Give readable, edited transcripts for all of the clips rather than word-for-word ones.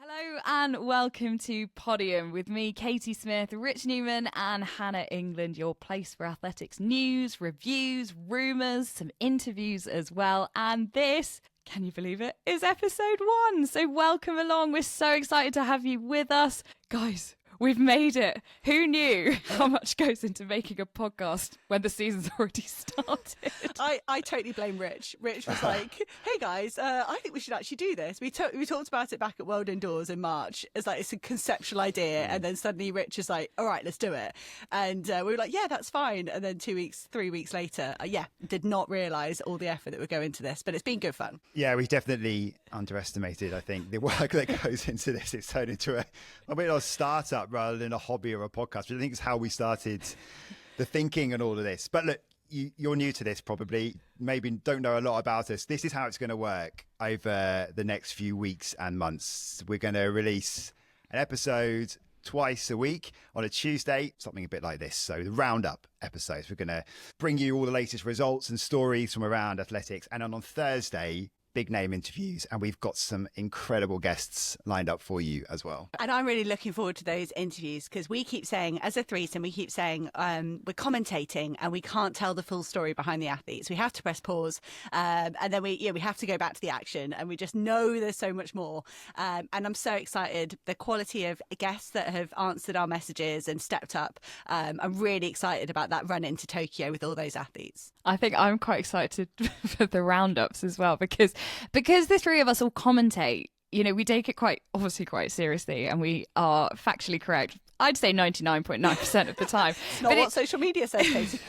Hello and welcome to Podium with me, Katie Smith, Rich Newman and Hannah England, your place for athletics news, reviews, rumours, some interviews as well. And this, can you believe it, is episode 1. So welcome along. We're so excited to have you with us. Guys, we've made it. Who knew how much goes into making a podcast when the season's already started? I totally blame Rich. Rich was like, hey guys, I think we should actually do this. We talked about it back at World Indoors in March. It's a conceptual idea. And then suddenly Rich is like, all right, let's do it. And we were like, yeah, that's fine. And then 3 weeks later, did not realise all the effort that would go into this. But it's been good fun. Yeah, we definitely underestimated, I think, the work that goes into this. It's turned into a startup rather than a hobby or a podcast, which I think is how we started the thinking and all of this. But look, you're new to this probably, maybe don't know a lot about us. This is how it's going to work over the next few weeks and months. We're going to release an episode twice a week on a Tuesday, something a bit like this. So the roundup episodes, we're going to bring you all the latest results and stories from around athletics. And on Thursday, big name interviews, and we've got some incredible guests lined up for you as well. And I'm really looking forward to those interviews because we keep saying, as a threesome, we're commentating and we can't tell the full story behind the athletes. We have to press pause and then we have to go back to the action, and we just know there's so much more. And I'm so excited. The quality of guests that have answered our messages and stepped up. I'm really excited about that run into Tokyo with all those athletes. I think I'm quite excited for the roundups as well because the three of us all commentate. You know, we take it quite seriously, and we are factually correct. I'd say 99.9% of the time. It's not what social media says, Katie.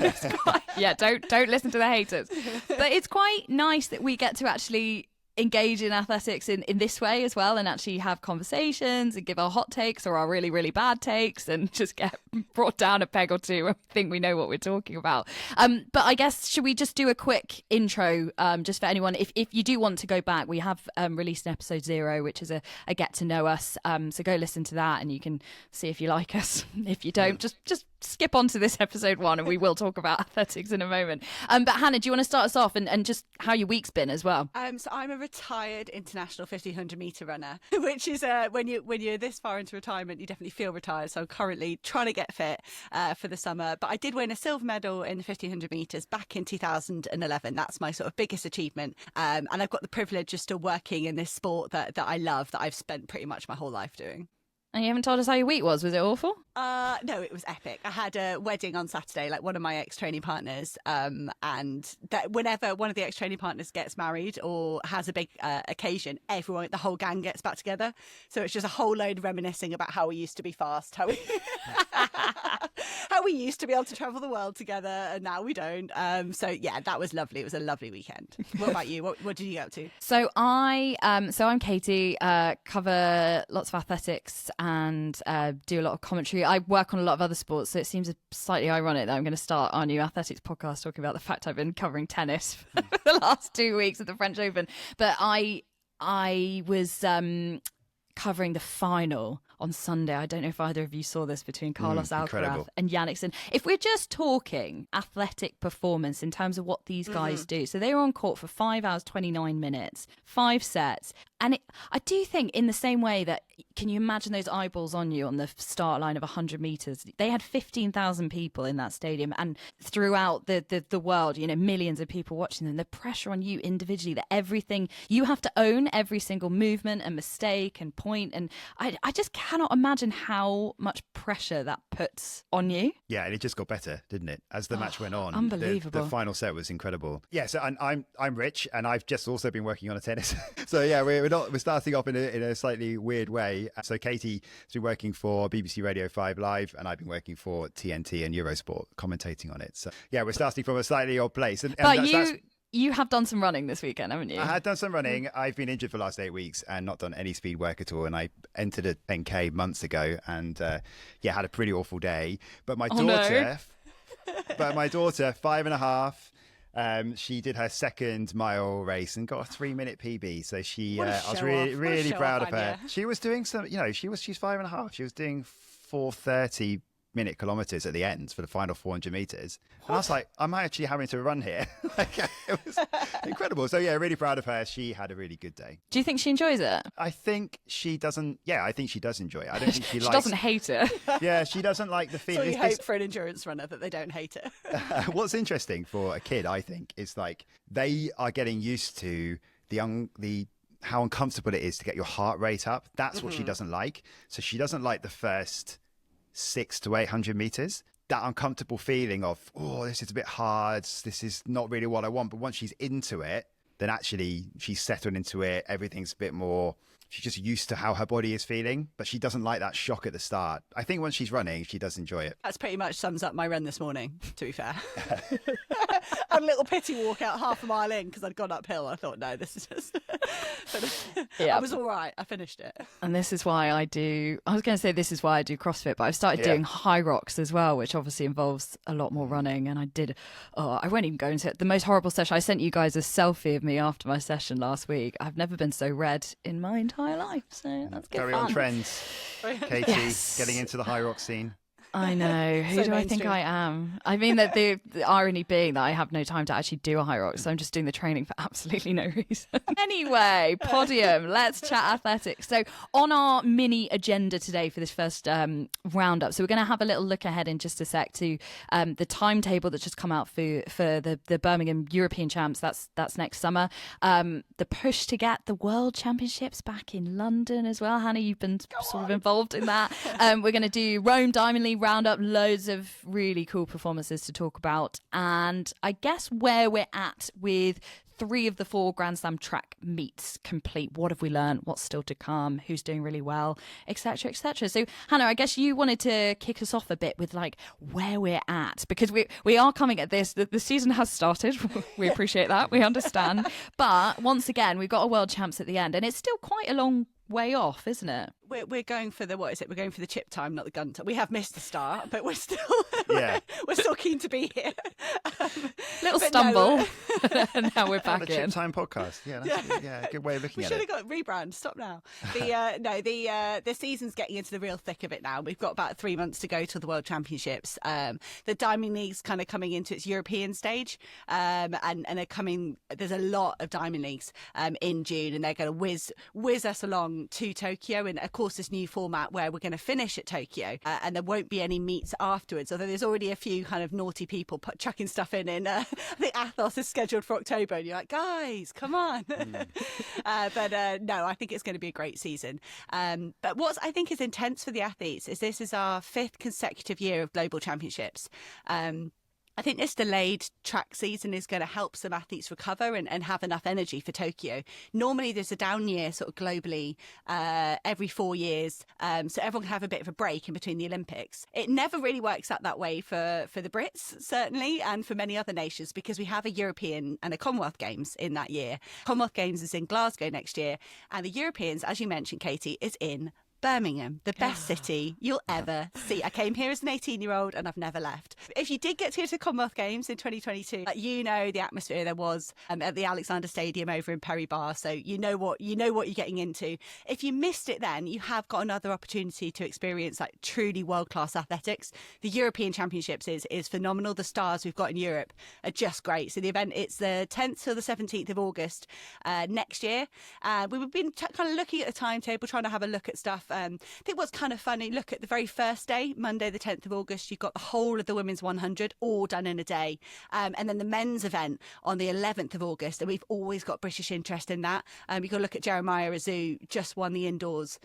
Yeah, don't listen to the haters. But it's quite nice that we get to actually engage in athletics in this way as well, and actually have conversations and give our hot takes or our really, really bad takes, and just get brought down a peg or two when we think we know what we're talking about. But I guess, should we just do a quick intro just for anyone? If you do want to go back, we have released an episode 0, which is a get to know us. So go listen to that and you can see if you like us. If you don't, just skip on to this episode 1 and we will talk about athletics in a moment. But Hannah, do you want to start us off and just how your week's been as well? So I'm a retired international 1500 metre runner, which is when you're this far into retirement, you definitely feel retired. So I'm currently trying to get fit for the summer. But I did win a silver medal in the 1500 metres back in 2011. That's my sort of biggest achievement. And I've got the privilege of still working in this sport that I love, that I've spent pretty much my whole life doing. And you haven't told us how your week was. Was it awful? No, it was epic. I had a wedding on Saturday, like one of my ex-training partners. And that whenever one of the ex-training partners gets married or has a big occasion, the whole gang gets back together. So it's just a whole load of reminiscing about how we used to be fast, how we used to be able to travel the world together, and now we don't. So yeah, that was lovely. It was a lovely weekend. What about you? What did you get up to? So I'm Katie. Cover lots of athletics and do a lot of commentary. I work on a lot of other sports, so it seems slightly ironic that I'm going to start our new athletics podcast talking about the fact I've been covering tennis for the last 2 weeks at the French Open. But I was covering the final on Sunday. I don't know if either of you saw this, between Carlos Alcaraz and Janniksen. If we're just talking athletic performance in terms of what these guys do. So they were on court for 5 hours, 29 minutes, 5 sets. And I do think, in the same way that, can you imagine those eyeballs on you on the start line of 100 metres? They had 15,000 people in that stadium, and throughout the world, millions of people watching them. The pressure on you individually, that everything, you have to own every single movement and mistake and point. And I just cannot imagine how much pressure that puts on you. Yeah, and it just got better, didn't it? As the match went on. Unbelievable. The final set was incredible. Yeah, so I'm Rich, and I've just also been working on a tennis. So yeah, we're starting off in a slightly weird way. So Katie has been working for BBC Radio 5 Live, and I've been working for TNT and Eurosport, commentating on it. So yeah, we're starting from a slightly odd place. You have done some running this weekend, haven't you? I had done some running. I've been injured for the last 8 weeks and not done any speed work at all. And I entered a 10K months ago and had a pretty awful day. But my daughter, 5.5, she did her second mile race and got a 3-minute PB. So I was really proud of her. She was doing she's 5.5. She was doing 4:30 8-minute kilometers at the end for the final 400 meters. And I was like, I'm actually having to run here. Like, it was incredible. So yeah, really proud of her. She had a really good day. Do you think she enjoys it? I think she doesn't. Yeah, I think she does enjoy it. I don't think she likes. She doesn't hate it. Yeah, she doesn't like the So feeling. you hope for an endurance runner that they don't hate it. What's interesting for a kid, I think, is like they are getting used to the how uncomfortable it is to get your heart rate up. That's what she doesn't like. So she doesn't like the first 600 to 800 meters. That uncomfortable feeling of, oh, this is a bit hard. This is not really what I want. But once she's into it, then actually she's settled into it. Everything's a bit more, she's just used to how her body is feeling, but she doesn't like that shock at the start. I think once she's running, she does enjoy it. That's pretty much sums up my run this morning, to be fair. I had a little pity walk out half a mile in because I'd gone uphill. I thought, no, this is just... But I was all right. I finished it. And this is why I was going to say this is why I do CrossFit, but I've started doing high rocks as well, which obviously involves a lot more running. And I won't even go into it. The most horrible session, I sent you guys a selfie of me after my session last week. I've never been so red in my entire life. So that's good Very fun. on trend. Katie, getting into the high rock scene. I know. Who do I think I am? I mean, that the irony being that I have no time to actually do a high rock, so I'm just doing the training for absolutely no reason. Anyway, Podium, let's chat athletics. So on our mini agenda today for this first roundup, so we're going to have a little look ahead in just a sec to the timetable that's just come out for the Birmingham European Champs. That's next summer. The push to get the World Championships back in London as well. Hannah, you've been sort of involved in that. We're going to do Rome Diamond League roundup, loads of really cool performances to talk about, and I guess where we're at with 3 of the 4 Grand Slam track meets complete. What have we learned? What's still to come? Who's doing really well? Etc. etc. So Hannah, I guess you wanted to kick us off a bit with like where we're at, because we are coming at this. The season has started. We appreciate that. We understand. But once again, we've got a World Champs at the end, and it's still quite a long way off, isn't it? We're going for the, what is it? We're going for the chip time, not the gun time. We have missed the start, but we're still we're still keen to be here. Little stumble, and now we're back the in. Chip Time podcast. Yeah, that's good way of looking at it. We should have got rebrand. Stop now. The season's getting into the real thick of it now. We've got about 3 months to go to the World Championships. The Diamond League's kind of coming into its European stage, and they're coming. There's a lot of Diamond Leagues in June, and they're going to whiz us along to Tokyo, and of course this new format where we're going to finish at Tokyo, and there won't be any meets afterwards, although there's already a few kind of naughty people chucking stuff in I think Athos is scheduled for October, and you're like, guys, come on. But no, I think it's going to be a great season. But what I think is intense for the athletes is this is our 5th consecutive year of global championships. I think this delayed track season is going to help some athletes recover and have enough energy for Tokyo. Normally there's a down year sort of globally every 4 years, so everyone can have a bit of a break in between the Olympics. It never really works out that way for the Brits, certainly, and for many other nations, because we have a European and a Commonwealth Games in that year. Commonwealth Games is in Glasgow next year, and the Europeans, as you mentioned, Katie, is in Birmingham, the best city you'll ever see. I came here as an 18-year-old and I've never left. If you did get to go to the Commonwealth Games in 2022, you know the atmosphere there was at the Alexander Stadium over in Perry Barr, so you know what you're getting into. If you missed it then, you have got another opportunity to experience like truly world-class athletics. The European Championships is phenomenal. The stars we've got in Europe are just great. So the event, it's the 10th till the 17th of August next year. We've been kind of looking at the timetable, trying to have a look at stuff. I think what's kind of funny, look at the very first day, Monday the 10th of August, you've got the whole of the women's 100 all done in a day, and then the men's event on the 11th of August, and we've always got British interest in that. You've got to look at Jeremiah Azu, just won the indoors,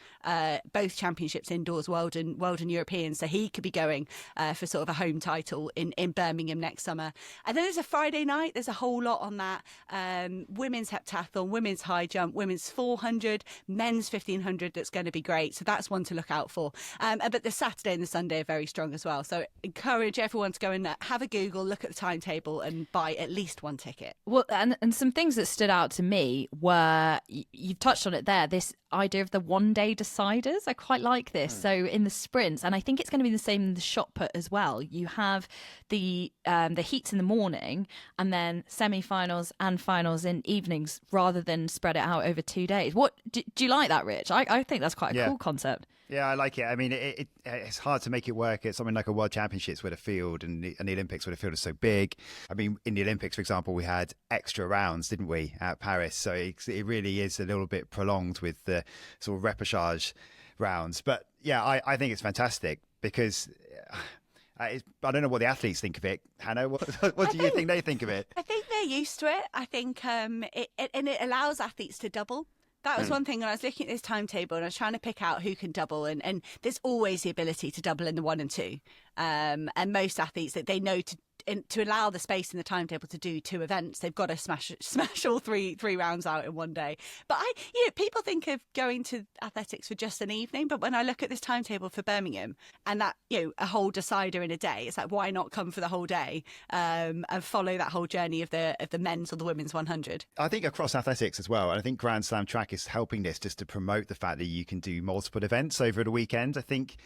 both championships indoors, world and European, so he could be going for sort of a home title in Birmingham next summer. And then there's a Friday night, there's a whole lot on that. Women's heptathlon, women's high jump, women's 400, men's 1500, that's going to be great. So that's one to look out for. But the Saturday and the Sunday are very strong as well. So encourage everyone to go and have a Google, look at the timetable and buy at least one ticket. Well, and some things that stood out to me were, you've touched on it there, this idea of the one-day deciders. I quite like this. So in the sprints, and I think it's going to be the same in the shot put as well, you have the heats in the morning and then semi-finals and finals in evenings rather than spread it out over 2 days. What do you like that, Rich? I think that's quite a cool concept. Yeah, I like it. I mean, it's hard to make it work at something like a World Championships where the field and the Olympics where the field is so big. I mean, in the Olympics, for example, we had extra rounds, didn't we, at Paris? So it really is a little bit prolonged with the sort of repechage rounds. But yeah, I think it's fantastic because I don't know what the athletes think of it. Hannah, what do you think they think of it? I think they're used to it. I think it allows athletes to double. That was one thing when I was looking at this timetable and I was trying to pick out who can double. And there's always the ability to double in the 1 and 2. And most athletes, that they know to allow the space in the timetable to do 2 events, they've got to smash all three rounds out in one day. But people think of going to athletics for just an evening. But when I look at this timetable for Birmingham and that, a whole decider in a day, it's like, why not come for the whole day and follow that whole journey of the men's or the women's 100? I think across athletics as well. And I think Grand Slam track is helping this just to promote the fact that you can do multiple events over the weekend. I think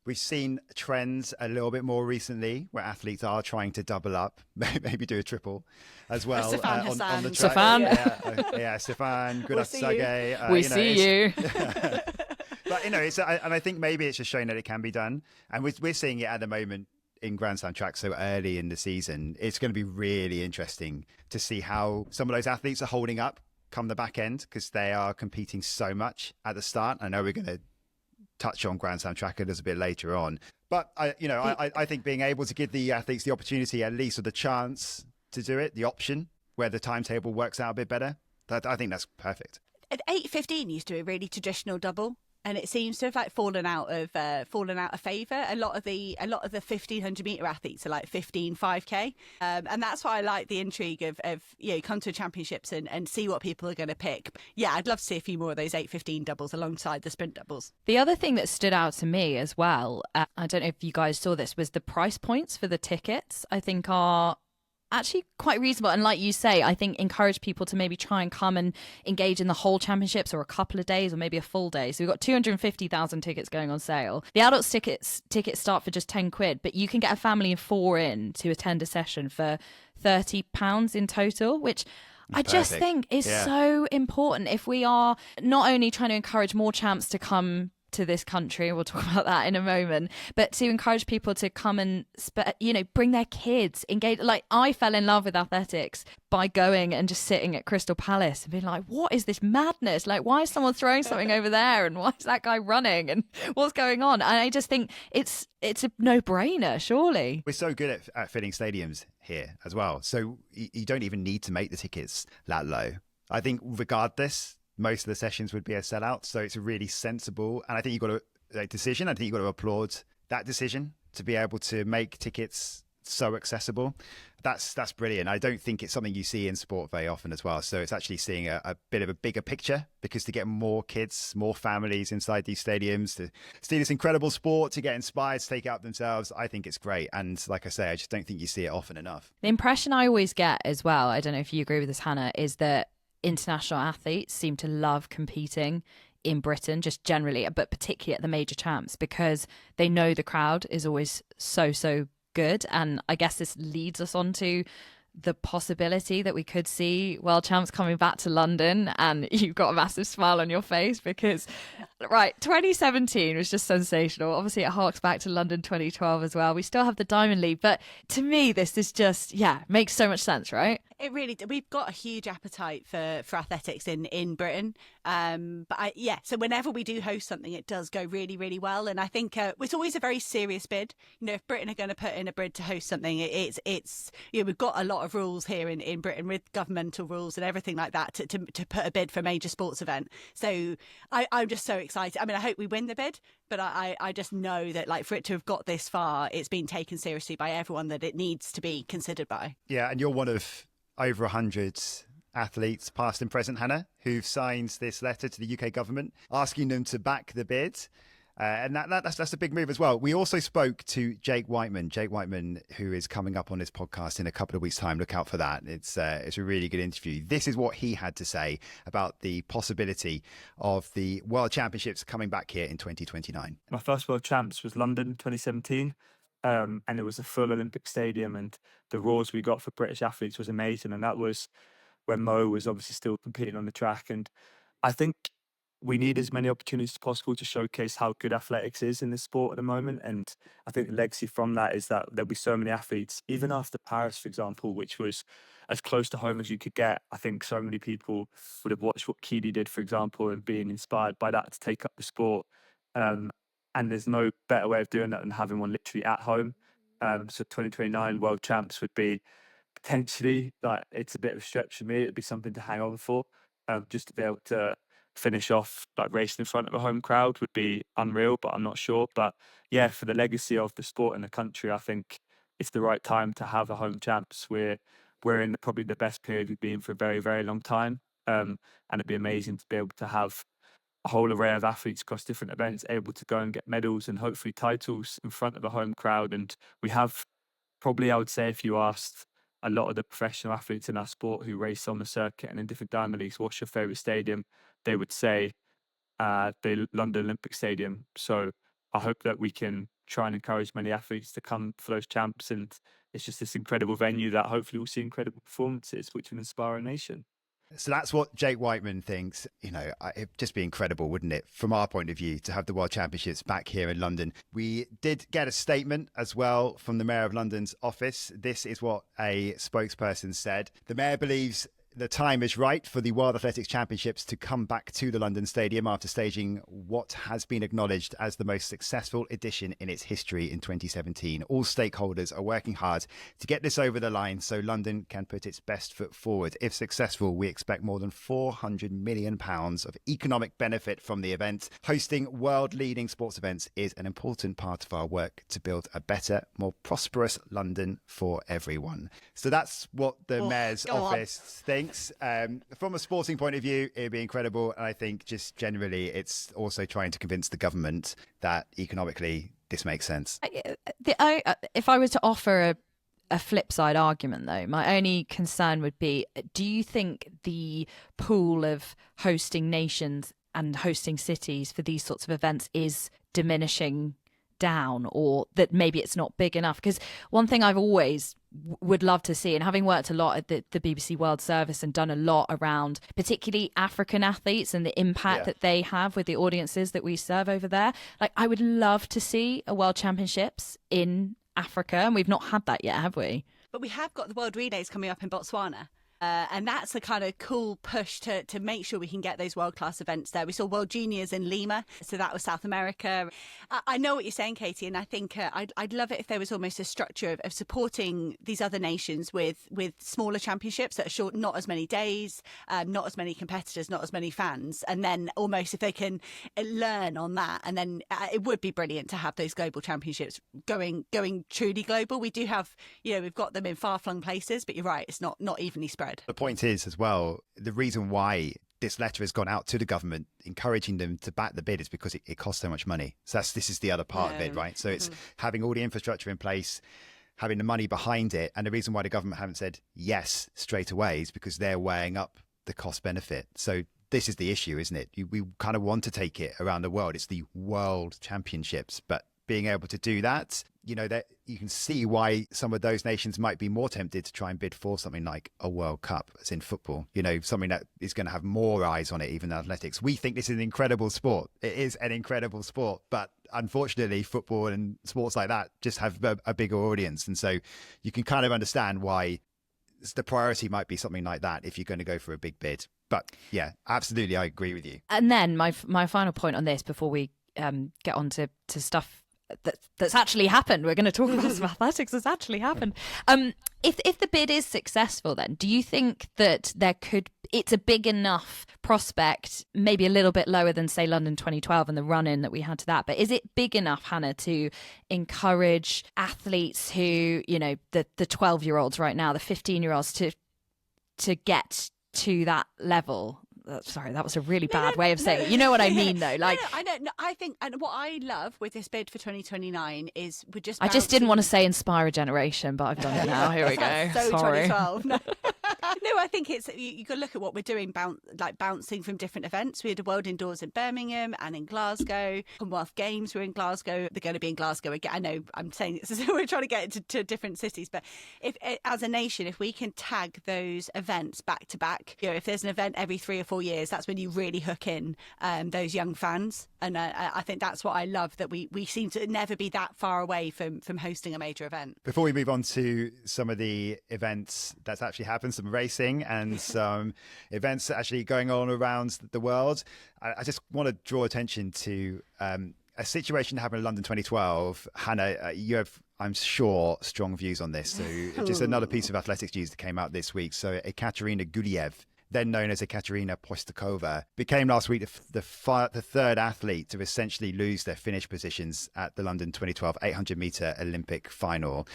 we've seen trends a little bit more recently where athletes are trying to double up, maybe do a triple as well on the track. Safan. Yeah, Safan, good Sage. We see you. But, and I think maybe it's just showing that it can be done. And we're seeing it at the moment in Grand Slam track so early in the season. It's going to be really interesting to see how some of those athletes are holding up come the back end because they are competing so much at the start. I know we're going to touch on Grand Slam track a little bit later on. But, I think being able to give the athletes the opportunity at least or the chance to do it, the option where the timetable works out a bit better, I think that's perfect. At 8:15 used to be a really traditional double. And it seems to have fallen out of favour. A lot of the 1500 metre athletes are like 15 5K, and that's why I like the intrigue of come to championships and see what people are going to pick. Yeah, I'd love to see a few more of those 8:15 doubles alongside the sprint doubles. The other thing that stood out to me as well, I don't know if you guys saw this, was the price points for the tickets. I think are actually quite reasonable, and like you say, I think encourage people to maybe try and come and engage in the whole championships or a couple of days or maybe a full day. So we've got 250,000 tickets going on sale. The adults tickets start for just 10 quid, but you can get a family of 4 in to attend a session for £30 in total, which I just think is so important if we are not only trying to encourage more champs to come to this country, we'll talk about that in a moment, but to encourage people to come and bring their kids, engage. Like, I fell in love with athletics by going and just sitting at Crystal Palace and being like, what is this madness? Like, why is someone throwing something over there, and why is that guy running, and what's going on? And I just think it's a no-brainer, surely. We're so good at filling stadiums here as well, so you don't even need to make the tickets that low. I think regardless, most of the sessions would be a sellout. So it's a really sensible, and I think you've got a decision. I think you've got to applaud that decision to be able to make tickets so accessible. That's brilliant. I don't think it's something you see in sport very often as well. So it's actually seeing a bit of a bigger picture, because to get more kids, more families inside these stadiums to see this incredible sport, to get inspired to take it up themselves, I think it's great. And like I say, I just don't think you see it often enough. The impression I always get as well, I don't know if you agree with this, Hannah, is that international athletes seem to love competing in Britain just generally, but particularly at the major champs, because they know the crowd is always so good. And I guess this leads us on to the possibility that we could see world champs coming back to London, and you've got a massive smile on your face because 2017 was just sensational. Obviously it harks back to London 2012 as well. We still have the Diamond League, but to me this is just makes so much sense, right? It really, we've got a huge appetite for athletics in Britain. So whenever we do host something, it does go really, really well. And I think it's always a very serious bid. If Britain are going to put in a bid to host something, it's we've got a lot of rules here in Britain, with governmental rules and everything like that to put a bid for a major sports event. So I'm just so excited. I mean, I hope we win the bid, but I just know that for it to have got this far, it's been taken seriously by everyone that it needs to be considered by. Yeah, and you're one of over 100 athletes, past and present, Hannah, who've signed this letter to the UK government asking them to back the bid. And that's a big move as well. We also spoke to Jake Whiteman, who is coming up on this podcast in a couple of weeks' time. Look out for that. It's a really good interview. This is what he had to say about the possibility of the World Championships coming back here in 2029. My first World Champs was London 2017. And it was a full Olympic stadium, and the rules we got for British athletes was amazing. And that was when Mo was obviously still competing on the track. And I think we need as many opportunities as possible to showcase how good athletics is in this sport at the moment. And I think the legacy from that is that there'll be so many athletes, even after Paris, for example, which was as close to home as you could get. I think so many people would have watched what Keely did, for example, and being inspired by that to take up the sport. And there's no better way of doing that than having one literally at home. So 2029 world champs would be potentially, like, it's a bit of a stretch for me. It'd be something to hang on for. Just to be able to finish off like racing in front of a home crowd would be unreal, but I'm not sure. But yeah, for the legacy of the sport in the country, I think it's the right time to have a home champs. We're in probably the best period we've been for a very, very long time. And it'd be amazing to be able to have a whole array of athletes across different events able to go and get medals and hopefully titles in front of a home crowd. And we have probably, I would say, if you asked a lot of the professional athletes in our sport who race on the circuit and in different diamond leagues, what's your favourite stadium? They would say the London Olympic Stadium. So I hope that we can try and encourage many athletes to come for those champs. And it's just this incredible venue that hopefully we'll see incredible performances, which will inspire a nation. So that's what Jake Whiteman thinks. It'd just be incredible, wouldn't it, from our point of view, to have the World Championships back here in London. We did get a statement as well from the Mayor of London's office. This is what a spokesperson said. The Mayor believes the time is right for the World Athletics Championships to come back to the London Stadium after staging what has been acknowledged as the most successful edition in its history in 2017. All stakeholders are working hard to get this over the line so London can put its best foot forward. If successful, we expect more than £400 million of economic benefit from the event. Hosting world-leading sports events is an important part of our work to build a better, more prosperous London for everyone. So that's what the Mayor's office thinks. From a sporting point of view, it'd be incredible. And I think just generally, it's also trying to convince the government that economically this makes sense. If I was to offer a flip side argument, though, my only concern would be, do you think the pool of hosting nations and hosting cities for these sorts of events is diminishing down, or that maybe it's not big enough? Because one thing I've always would love to see, and having worked a lot at the BBC World Service and done a lot around particularly African athletes and the impact that they have with the audiences that we serve over there, like, I would love to see a World Championships in Africa, and we've not had that yet, have we? But we have got the World Relays coming up in Botswana. And that's a kind of cool push to make sure we can get those world-class events there. We saw World Juniors in Lima, so that was South America. I know what you're saying, Katie, and I think I'd love it if there was almost a structure of supporting these other nations with smaller championships that are short, not as many days, not as many competitors, not as many fans. And then almost if they can learn on that, and then it would be brilliant to have those global championships going truly global. We do have, we've got them in far-flung places, but you're right, it's not evenly spread. The point is, as well, the reason why this letter has gone out to the government encouraging them to back the bid is because it costs so much money. So this is the other part of it, right? So it's having all the infrastructure in place, having the money behind it. And the reason why the government haven't said yes straight away is because they're weighing up the cost benefit. So this is the issue, isn't it? We kind of want to take it around the world. It's the World Championships, but being able to do that, that you can see why some of those nations might be more tempted to try and bid for something like a World Cup, as in football, something that is going to have more eyes on it, even than athletics. We think this is an incredible sport. It is an incredible sport, but unfortunately, football and sports like that just have a bigger audience. And so you can kind of understand why the priority might be something like that if you're going to go for a big bid. But yeah, absolutely, I agree with you. And then my final point on this before we get on to stuff that's actually happened. We're going to talk about some athletics that's actually happened. If the bid is successful, then do you think that it's a big enough prospect, maybe a little bit lower than, say, London 2012 and the run-in that we had to that, but is it big enough, Hannah, to encourage athletes who, the 12-year-olds right now, the 15-year-olds to get to that level? Sorry, that was a really bad way of saying it. You know what I mean, though. Like, I know. No, I think, and what I love with this bid for 2029 is we're just. I just didn't want to say inspire a generation, but I've done it now. Here we go. So Sorry. 2012. No. No, I think it's you got to look at what we're doing, bouncing from different events. We had a World Indoors in Birmingham and in Glasgow. Commonwealth Games were in Glasgow. They're going to be in Glasgow again. I know I'm saying this, we're trying to get to different cities, but if as a nation, if we can tag those events back to back, if there's an event every 3 or 4 years, that's when you really hook in those young fans. And I think that's what I love, that we seem to never be that far away from hosting a major event. Before we move on to some of the events that's actually happened, some racing and some events that are actually going on around the world, I just want to draw attention to a situation that happened in London 2012. Hannah, you have, I'm sure, strong views on this. So just another piece of athletics news that came out this week. So Ekaterina Guliev, then known as Ekaterina Postakova, became last week the third athlete to essentially lose their finish positions at the London 2012 800-meter Olympic final.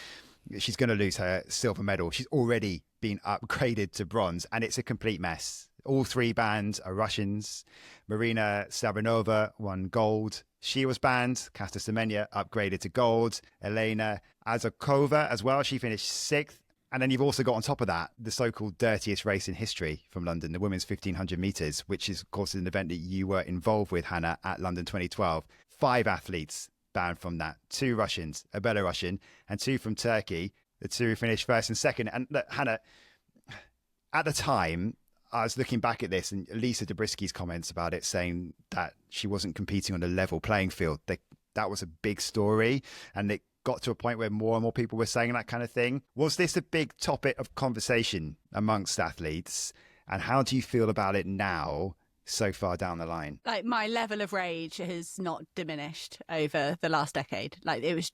She's going to lose her silver medal. She's already been upgraded to bronze, and it's a complete mess. All 3 banned are Russians. Marina Savronova won gold. She was banned. Kasta Semenya upgraded to gold. Elena Azarkova as well. She finished 6th. And then you've also got on top of that the so-called dirtiest race in history from London, the women's 1500 metres, which is, of course, an event that you were involved with, Hannah, at London 2012. 5 athletes banned from that. 2 Russians, a Belarusian, and 2 from Turkey. The 2 who finished 1st and 2nd. And look, Hannah, at the time, I was looking back at this and Lisa Dobrisky's comments about it, saying that she wasn't competing on a level playing field. That was a big story, and it got to a point where more and more people were saying that kind of thing. Was this a big topic of conversation amongst athletes? And how do you feel about it now, so far down the line? Like, my level of rage has not diminished over the last decade. Like, it's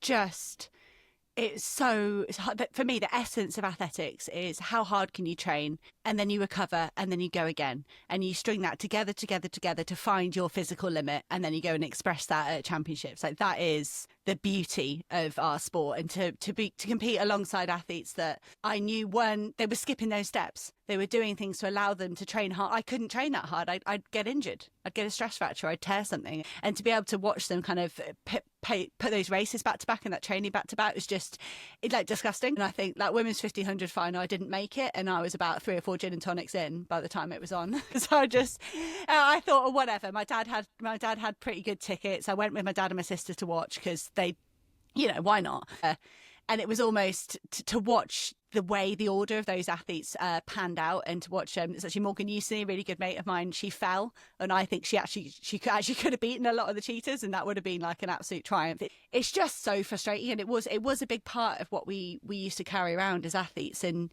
hard. For me, the essence of athletics is how hard can you train, and then you recover, and then you go again, and you string that together to find your physical limit, and then you go and express that at championships. Like, that is the beauty of our sport, and to compete alongside athletes that I knew they were skipping those steps. They were doing things to allow them to train hard. I couldn't train that hard. I'd get injured. I'd get a stress fracture. I'd tear something. And to be able to watch them kind of put those races back to back and that training back to back was just disgusting. And I think that women's 1500 final, I didn't make it, and I was about 3 or 4 gin and tonics in by the time it was on. So I thought, oh, whatever. My dad had pretty good tickets. I went with my dad and my sister to watch because they, why not? And it was almost to watch the way the order of those athletes panned out, and to watch it's actually Morgan Newson, a really good mate of mine. She fell, and I think she could have beaten a lot of the cheaters, and that would have been like an absolute triumph. It's just so frustrating, and it was a big part of what we used to carry around as athletes. And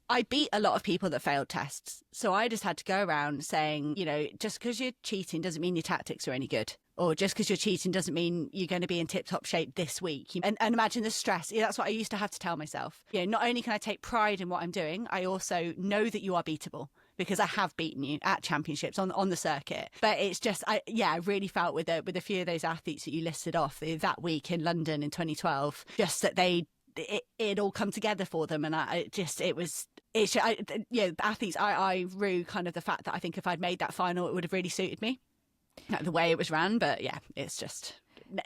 I beat a lot of people that failed tests. So I just had to go around saying, just because you're cheating doesn't mean your tactics are any good. Or just because you're cheating doesn't mean you're going to be in tip-top shape this week. And imagine the stress. That's what I used to have to tell myself. Not only can I take pride in what I'm doing, I also know that you are beatable, because I have beaten you at championships on the circuit. But it's just, I really felt with a few of those athletes that you listed off that week in London in 2012, just that it all come together for them. And athletes, I rue kind of the fact that I think if I'd made that final, it would have really suited me, like the way it was ran. But yeah, it's just,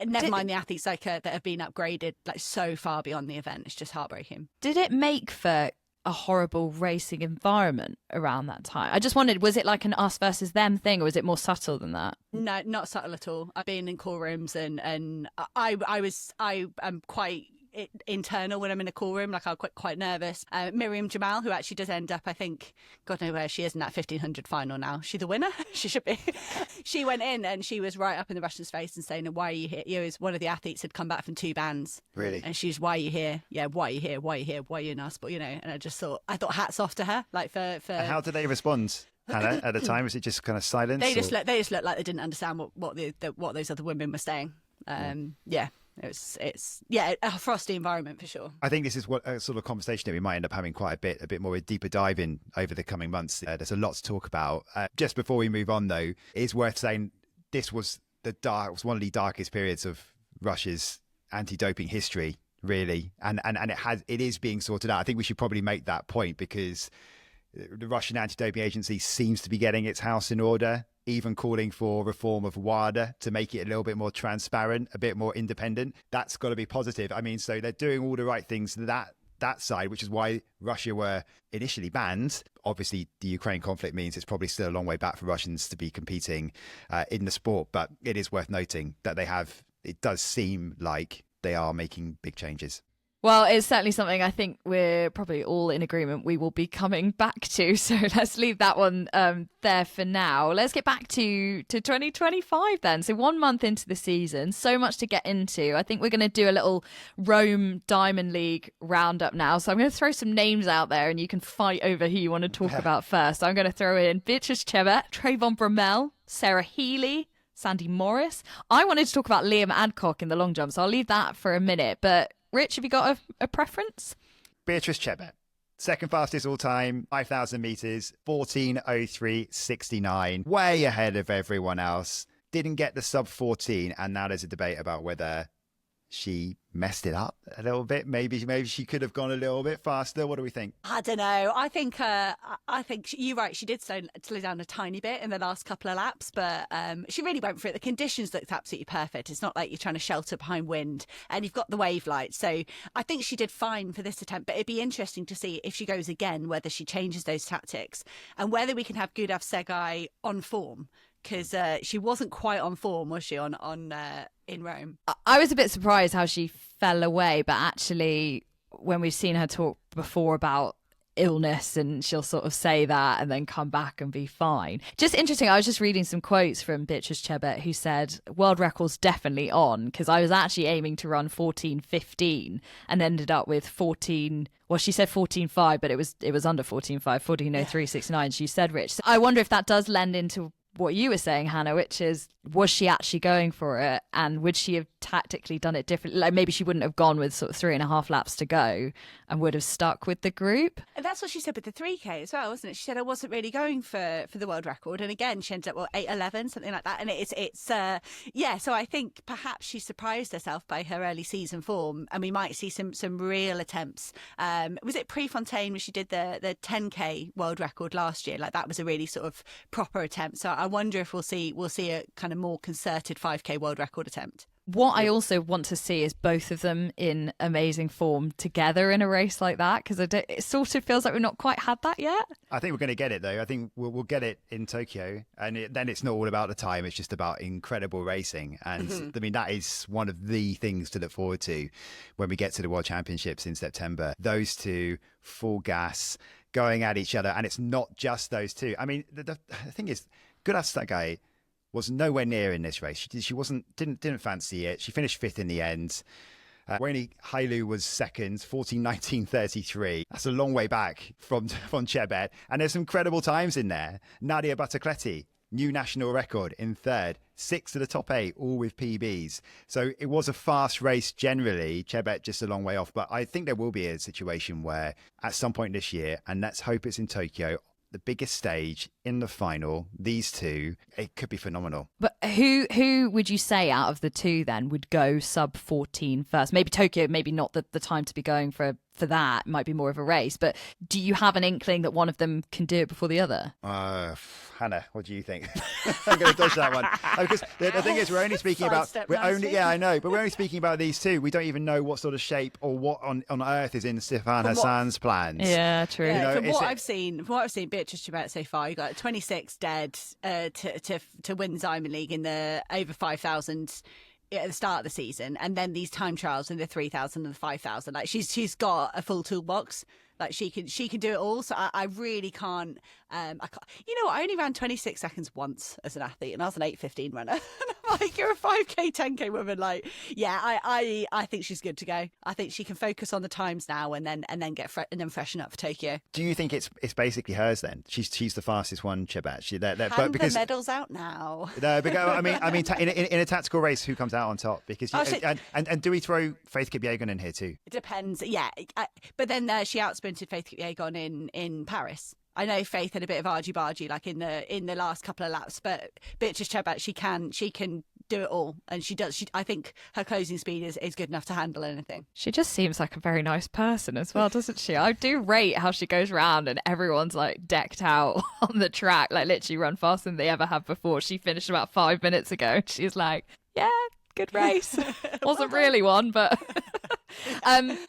never mind the athletes that have been upgraded so far beyond the event. It's just heartbreaking. Did it make for a horrible racing environment around that time? I just wondered, was it like an us versus them thing, or was it more subtle than that? No, not subtle at all. I've been in call rooms, and I am quite internal when I'm in a call room. Like, I'm quite nervous. Miriam Jamal, who actually does end up, I think, God knows where she is in that 1500 final now. She the winner? She should be. She went in and she was right up in the Russian's face and saying, "Why are you here?" As one of the athletes had come back from 2 bans. Really? And she's, "Why are you here? Yeah, why are you here? Why are you here? Why are you in our sport?" And I thought hats off to her. And how did they respond, Hannah, at the time? Was it just kind of silence? They just looked like they didn't understand what those other women were saying. Yeah. It's a frosty environment for sure. I think this is what a sort of conversation that we might end up having quite a bit more, a deeper dive in over the coming months. There's a lot to talk about. Just before we move on, though, it's worth saying this was one of the darkest periods of Russia's anti-doping history, really, and it is being sorted out. I think we should probably make that point, because the Russian anti-doping agency seems to be getting its house in order, even calling for reform of WADA to make it a little bit more transparent, a bit more independent. That's got to be positive. I mean, so they're doing all the right things. That that side, which is why Russia were initially banned. Obviously, the Ukraine conflict means it's probably still a long way back for Russians to be competing in the sport. But it is worth noting that it does seem like they are making big changes. Well, it's certainly something I think we're probably all in agreement we will be coming back to. So let's leave that one there for now. Let's get back to 2025 then. So 1 month into the season, so much to get into. I think we're going to do a little Rome Diamond League roundup now. So I'm going to throw some names out there and you can fight over who you want to talk about first. I'm going to throw in Beatrice Chebet, Trayvon Bromell, Sarah Healy, Sandy Morris. I wanted to talk about Liam Adcock in the long jump, so I'll leave that for a minute. But Rich, have you got a preference? Beatrice Chebet, second fastest all time, 5,000 metres, 14:03.69, way ahead of everyone else. Didn't get the sub 14, and now there's a debate about whether she messed it up a little bit. Maybe she could have gone a little bit faster. What do we think? I don't know. I think you're right. She did slow down a tiny bit in the last couple of laps, but she really went for it. The conditions looked absolutely perfect. It's not like you're trying to shelter behind wind, and you've got the wave light. So I think she did fine for this attempt. But it'd be interesting to see if she goes again, whether she changes those tactics and whether we can have Gudav Segai on form. Because she wasn't quite on form, was she, in Rome? I was a bit surprised how she fell away, but actually, when we've seen her talk before about illness, and she'll sort of say that and then come back and be fine. Just interesting, I was just reading some quotes from Beatrice Chebet who said, world record's definitely on, because I was actually aiming to run 14:15 and ended up with 14... Well, she said 14:5, but it was under 14:5, 14:03.69, she said, Rich. So I wonder if that does lend into what you were saying, Hannah, which is, was she actually going for it, and would she have tactically done it differently? Like maybe she wouldn't have gone with sort of 3.5 laps to go and would have stuck with the group. And that's what she said with the 3K as well, wasn't it? She said I wasn't really going for the world record, and again she ended up 8:11, something like that. And it's so I think perhaps she surprised herself by her early season form, and we might see some real attempts. Was it Prefontaine when she did the 10K world record last year? Like that was a really sort of proper attempt. So I wonder if we'll see a kind of more concerted 5K world record attempt. What I also want to see is both of them in amazing form together in a race like that, because it sort of feels like we've not quite had that yet. I think we're going to get it, though. I think we'll get it in Tokyo. And then it's not all about the time. It's just about incredible racing. And I mean, that is one of the things to look forward to when we get to the World Championships in September. Those two, full gas, going at each other. And it's not just those two. I mean, the thing is, Gudav Segai was nowhere near in this race. She didn't fancy it. She finished 5th in the end. Wayne Hailu was second, 14:19.33. That's a long way back from Chebet. And there's some credible times in there. Nadia Batacleti, new national record in 3rd. 6 of the top 8, all with PBs. So it was a fast race generally. Chebet just a long way off. But I think there will be a situation where at some point this year, and let's hope it's in Tokyo, the biggest stage in the final, these two, it could be phenomenal. But who would you say out of the two then would go sub 14 first? Maybe Tokyo, maybe not the time to be going for that. It might be more of a race. But do you have an inkling that one of them can do it before the other? Hannah, what do you think? I'm going to dodge that one. Because the thing is, we're only speaking about... Yeah, I know. But we're only speaking about these two. We don't even know what sort of shape or what on earth is in Sifan Hassan's plans. Yeah, true. Yeah, from what I've seen, Beatrice Chebet so far, you got 26 dead to win Diamond League in the over 5,000 at the start of the season, and then these time trials in the 3,000 and the 5,000. Like she's got a full toolbox. Like she can do it all. So I really can't. I can't. You know what? I only ran 26 seconds once as an athlete, and I was an 8:15 runner. And I'm like, you're a 5K, 10K woman. Like, yeah, I think she's good to go. I think she can focus on the times now, and then freshen up for Tokyo. Do you think it's basically hers then? She's the fastest one, Chebet. The medals out now. No, because I mean, in a tactical race, who comes out on top? Because and do we throw Faith Kipyegon in here too? It depends. Yeah, but then she outsprinted Faith Kipyegon in Paris. I know Faith had a bit of argy-bargy like in the last couple of laps, but Beatrice Chebet, she can do it all, and she does. I think her closing speed is good enough to handle anything. She just seems like a very nice person as well, doesn't she? I do rate how she goes around and everyone's like decked out on the track, like literally run faster than they ever have before. She finished about 5 minutes ago. She's like, yeah, good race. Wasn't really one, but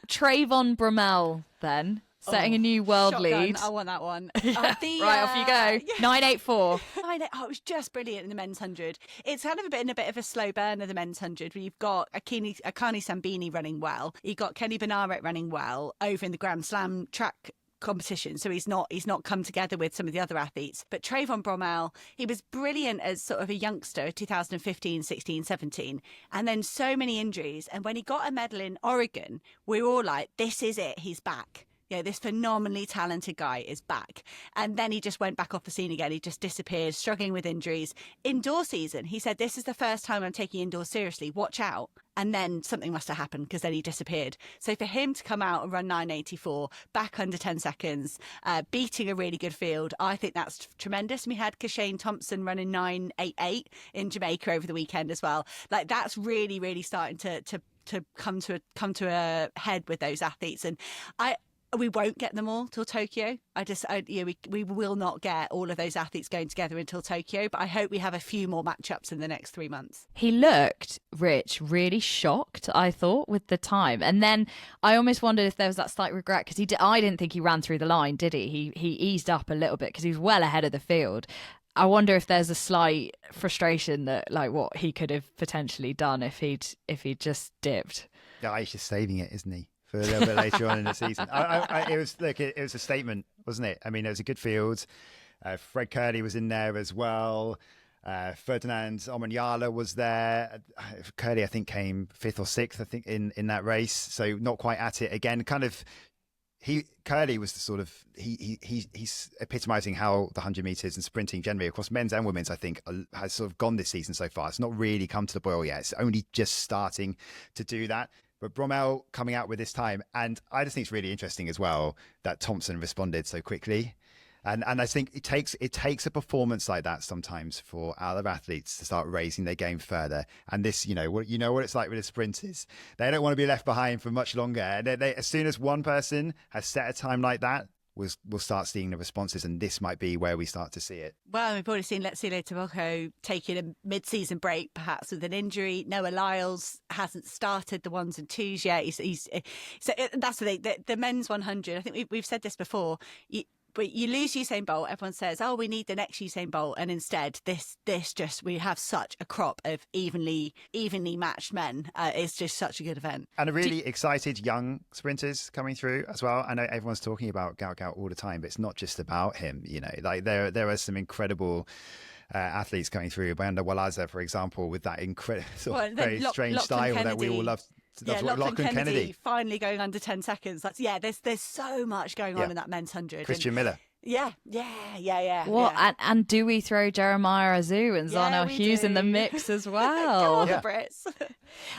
Trayvon Bromell, then. Setting a new world shotgun. lead. I want that one. Right, off you go. 984. It was just brilliant in the men's 100. It's kind of been a bit of a slow burner, the men's 100, where you've got Akani Sambini running well. You've got Kenny Benaret running well over in the Grand Slam track competition, so he's not come together with some of the other athletes. But Trayvon Bromell, he was brilliant as sort of a youngster, 2015, 16, 17, and then so many injuries. And when he got a medal in Oregon, we were all like, this is it, he's back. This phenomenally talented guy is back. And then he just went back off the scene again. He just disappeared, struggling with injuries. Indoor season, he said, this is the first time I'm taking indoors seriously. Watch out. And then something must have happened because then he disappeared. So for him to come out and run 984, back under 10 seconds, beating a really good field, I think that's tremendous. And we had Kashane Thompson running 988 in Jamaica over the weekend as well. Like, that's really, really starting to come to a head with those athletes. And we won't get them all till Tokyo. We will not get all of those athletes going together until Tokyo, but I hope we have a few more matchups in the next 3 months. He looked, Rich, really shocked, I thought, with the time. And then I almost wondered if there was that slight regret, because I didn't think he ran through the line, did he? He eased up a little bit because he was well ahead of the field. I wonder if there's a slight frustration that, like, what he could have potentially done if he'd just dipped. Yeah, he's just saving it, isn't he? For a little bit later on in the season. It was a statement, wasn't it? I mean, it was a good field. Fred Curley was in there as well. Ferdinand Omanyala was there. Curley, I think, came 5th or 6th, I think, in that race. So not quite at it again. Kind of, Curley was the sort of, he's epitomising how the 100 metres and sprinting generally across men's and women's, I think, has sort of gone this season so far. It's not really come to the boil yet. It's only just starting to do that. But Bromell coming out with this time, and I just think it's really interesting as well that Thompson responded so quickly. And I think it takes a performance like that sometimes for other athletes to start raising their game further. And this, you know what it's like with the sprinters. They don't want to be left behind for much longer. They, as soon as one person has set a time like that, we'll start seeing the responses, and this might be where we start to see it. Well, we've already seen Letsile Toboko taking a mid-season break, perhaps with an injury. Noah Lyles hasn't started the 1s and 2s yet. So that's the thing. The men's 100. I think we've said this before. But you lose Usain Bolt, everyone says, oh, we need the next Usain Bolt. And instead, we have such a crop of evenly matched men. It's just such a good event. And a really excited young sprinters coming through as well. I know everyone's talking about Gout all the time, but it's not just about him. You know, like there are some incredible athletes coming through. Bayanda Walaza, for example, with that incredible very strange style that we all love. Lachlan Kennedy finally going under 10 seconds. There's so much going on in that men's 100. Christian Miller. Yeah. Well, and do we throw Jeremiah Azu and Zarnell Hughes in the mix as well? Go on, the Brits.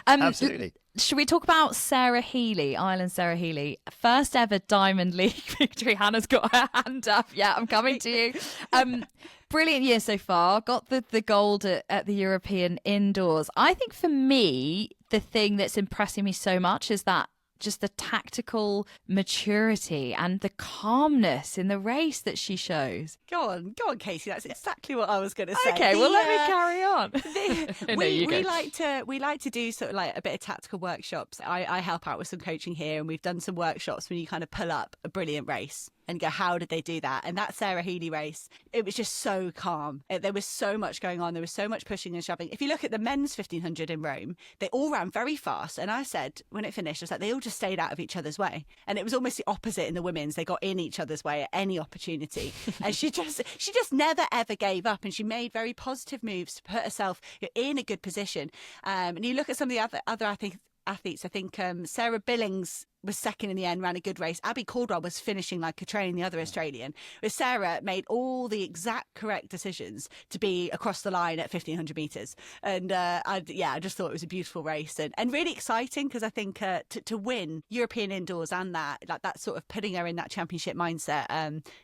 Absolutely. Should we talk about Sarah Healy, Ireland's Sarah Healy? First ever Diamond League victory. Hannah's got her hand up. Yeah, I'm coming to you. Brilliant year so far. Got the gold at the European indoors. I think for me, the thing that's impressing me so much is that just the tactical maturity and the calmness in the race that she shows. Go on, Casey. That's exactly what I was going to say. Okay, well, let me carry on. We like to do sort of like a bit of tactical workshops. I help out with some coaching here, and we've done some workshops when you kind of pull up a brilliant race and go, how did they do that? And that Sarah Healy race, it was just so calm. There was so much going on. There was so much pushing and shoving. If you look at the men's 1500 in Rome, they all ran very fast. And I said, when it finished, I was like, they all just stayed out of each other's way. And it was almost the opposite in the women's. They got in each other's way at any opportunity. And she just never, ever gave up. And she made very positive moves to put herself in a good position. And you look at some of the other athletes, I think Sarah Billings was second in the end, ran a good race. Abby Caldwell was finishing like a train, the other Australian. Where Sarah made all the exact correct decisions to be across the line at 1500 metres. And I just thought it was a beautiful race and really exciting, because I think to win European indoors and that sort of putting her in that championship mindset,